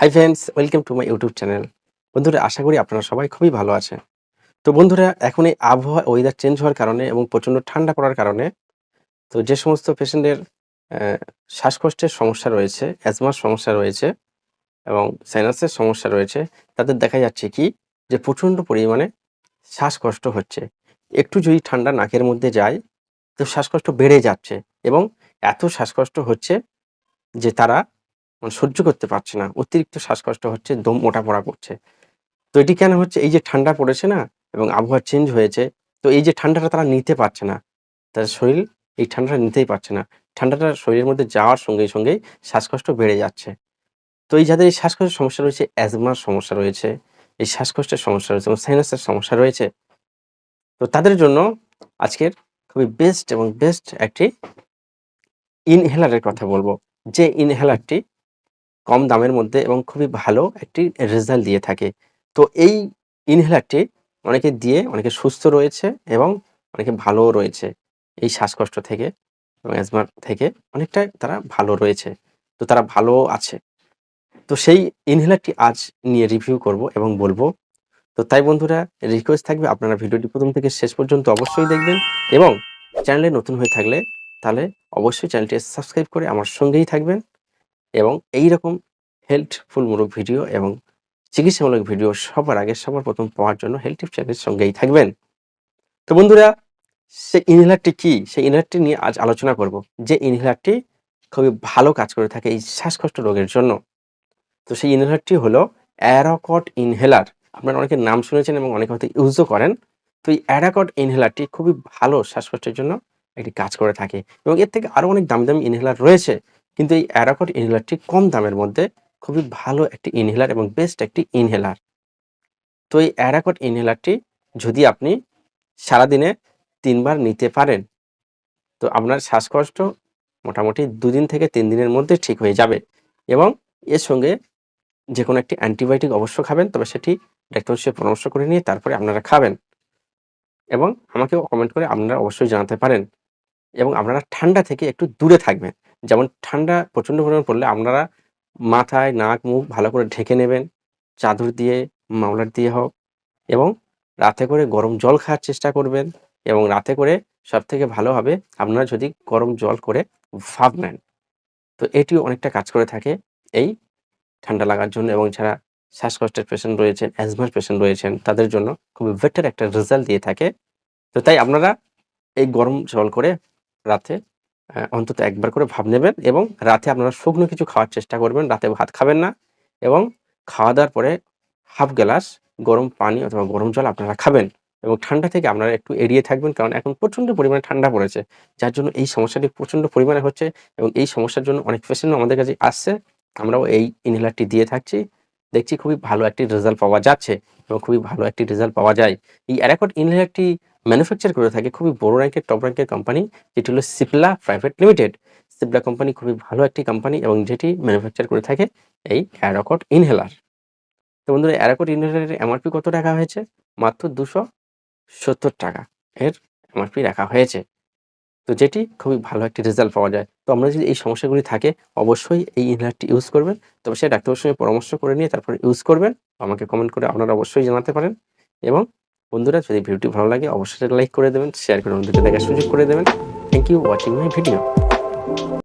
Hi friends, welcome to my YouTube channel. বন্ধুরা, আশা করি আপনারা সবাই খুবই ভালো আছেন। তো বন্ধুরা, এখন এই আবহাওয়া ওয়েদার চেঞ্জ হওয়ার কারণে এবং প্রচণ্ড ঠান্ডা পড়ার কারণে তো যে সমস্ত পেশেন্টের শ্বাসকষ্টের সমস্যা রয়েছে, অ্যাজমার সমস্যা রয়েছে এবং সাইনাসের সমস্যা রয়েছে, তাদের দেখা যাচ্ছে কি যে প্রচণ্ড পরিমাণে শ্বাসকষ্ট হচ্ছে। একটু যদি ঠান্ডা নাকের মধ্যে যায় তো শ্বাসকষ্ট বেড়ে যাচ্ছে এবং এত শ্বাসকষ্ট হচ্ছে যে তারা সহ্য করতে পারছে না। অতিরিক্ত শ্বাসকষ্ট হচ্ছে, দম ওঠা-পড়া করছে। তো এটি কেন হচ্ছে? এই যে ঠান্ডা পড়েছে না এবং আবহাওয়া চেঞ্জ হয়েছে, তো এই যে ঠান্ডাটা তারা নিতে পারছে না। তাদের শরীর এই ঠান্ডাটা নিতেই পারছে না। ঠান্ডাটা শরীরের মধ্যে যাওয়ার সঙ্গেই শ্বাসকষ্ট বেড়ে যাচ্ছে। তো এই যাদের এই শ্বাসকষ্টের সমস্যা রয়েছে, অ্যাজমার সমস্যা রয়েছে, এই শ্বাসকষ্টের সমস্যা রয়েছে এবং সাইনাসের সমস্যা রয়েছে, তো তাদের জন্য আজকের খুবই বেস্ট একটি ইনহেলারের কথা বলব। যে ইনহেলারটি কম দামের মধ্যে এবং খুবই ভালো একটি রেজাল্ট দিয়ে থাকে। তো এই ইনহেলারটি অনেকে দিয়ে অনেকে সুস্থ রয়েছে এবং অনেকে ভালোও রয়েছে। এই শ্বাসকষ্ট থেকে এবং অ্যাজমার থেকে অনেকটাই তারা ভালো রয়েছে। তো তারা ভালোও আছে। তো সেই ইনহেলারটি আজ নিয়ে রিভিউ করব এবং বলব। তো তাই বন্ধুরা, রিকোয়েস্ট থাকবে আপনারা ভিডিওটি প্রথম থেকে শেষ পর্যন্ত অবশ্যই দেখবেন এবং চ্যানেলে নতুন হয়ে থাকলে তাহলে অবশ্যই চ্যানেলটি সাবস্ক্রাইব করে আমার সঙ্গেই থাকবেন এবং এইরকম হেল্পফুলমূলক ভিডিও এবং চিকিৎসামূলক ভিডিও সবার আগে সবার প্রথম পাওয়ার জন্য হেলথ টিপস চ্যানেলের সঙ্গেই থাকবেন। তো বন্ধুরা, সেই ইনহেলারটি কি? সেই ইনহেলারটি নিয়ে আজ আলোচনা করব। যে ইনহেলারটি খুবই ভালো কাজ করে থাকে এই শ্বাসকষ্ট রোগের জন্য। তো সেই ইনহেলারটি হলো অ্যারাকট ইনহেলার। আপনারা অনেকে নাম শুনেছেন এবং অনেকে হয়তো ইউজও করেন। তো এই অ্যারাকট ইনহেলারটি খুবই ভালো শ্বাসকষ্টের জন্য একটি কাজ করে থাকে এবং এর থেকে আরো অনেক দামি ইনহেলার রয়েছে। কিন্তু এই অ্যারাকট ইনহেলারটি কম দামের মধ্যে খুবই ভালো একটি ইনহেলার এবং বেস্ট একটি ইনহেলার। তো এই অ্যারাকট ইনহেলারটি যদি আপনি সারাদিনে ৩ বার নিতে পারেন, তো আপনার শ্বাসকষ্ট মোটামুটি ২ দিন থেকে ৩ দিনের মধ্যে ঠিক হয়ে যাবে এবং এর সঙ্গে যেকোনো একটি অ্যান্টিবায়োটিক অবশ্য খাবেন, তবে সেটি ডাক্তারের সাথে পরামর্শ করে নিয়ে তারপরে আপনারা খাবেন এবং আমাকেও কমেন্ট করে আপনারা অবশ্যই জানাতে পারেন এবং আপনারা ঠান্ডা থেকে একটু দূরে থাকবেন। যেমন ঠান্ডা প্রচণ্ড পরিমাণে পড়লে আপনারা মাথায়, নাক, মুখ ভালো করে ঢেকে নেবেন, চাদর দিয়ে, মাফলার দিয়ে হোক এবং রাতে করে গরম জল খাওয়ার চেষ্টা করবেন এবং রাতে করে সবথেকে ভালো হবে আপনারা যদি গরম জল করে ভাপ নেন। তো এটিও অনেকটা কাজ করে থাকে এই ঠান্ডা লাগার জন্য এবং যারা শ্বাসকষ্টের পেশেন্ট রয়েছেন, অ্যাজমার পেশেন্ট রয়েছেন তাদের জন্য খুবই বেটার একটা রেজাল্ট দিয়ে থাকে। তো তাই আপনারা এই গরম জল করে রাতে অন্তত একবার করে ভাপ নেবেন এবং রাতে আপনারা শুকনো কিছু খাওয়ার চেষ্টা করবেন। রাতে ভাত খাবেন না এবং খাওয়া-দাওয়ার পরে হাফ গ্লাস গরম পানি অথবা গরম জল আপনারা খাবেন এবং ঠান্ডা থেকে আপনারা একটু এড়িয়ে থাকবেন। কারণ এখন প্রচণ্ড পরিমাণে ঠান্ডা পড়েছে। যার জন্য এই সমস্যাটি প্রচণ্ড পরিমাণে হচ্ছে এবং এই সমস্যার জন্য অনেক পেশেন্টও আমাদের কাছে আসছে। আমরাও এই ইনহেলারটি দিয়ে থাকছি। দেখছি খুবই ভালো একটি রেজাল্ট পাওয়া যাচ্ছে এবং খুবই ভালো একটি রেজাল্ট পাওয়া যায়। এই অ্যারাকট ইনহেলারটি ম্যানুফ্যাকচার করে থাকে খুবই বড় র‍্যাংকের টপ র‍্যাংকের কোম্পানি, যেটি হলো Cipla private limited. Cipla company খুবই ভালো একটি কোম্পানি এবং যেটি ম্যানুফ্যাকচার করে থাকে এই অ্যারাকট ইনহেলার। তো বন্ধুরা, অ্যারাকট ইনহেলারের এমআরপি কত রাখা হয়েছে? মাত্র ৳২৭০ এর এমআরপি রাখা হয়েছে। তো যেটি খুবই ভালো একটি রেজাল্ট পাওয়া যায়। তো আপনার যদি এই সমস্যাগুলি থাকে অবশ্যই এই ইনহেলারটি ইউজ করবেন। তবে সেটা ডাক্তারের সঙ্গে পরামর্শ করে নিয়ে তারপরে ইউজ করবেন। আমাকে কমেন্ট করে আপনারা অবশ্যই জানাতে পারেন এবং বন্ধুরা, যদি ভিডিওটি ভালো লাগে অবশ্যই লাইক করে দেবেন, শেয়ার করে অন্যদেরকে দেখার সুযোগ করে দেবেন। Thank you watching my video.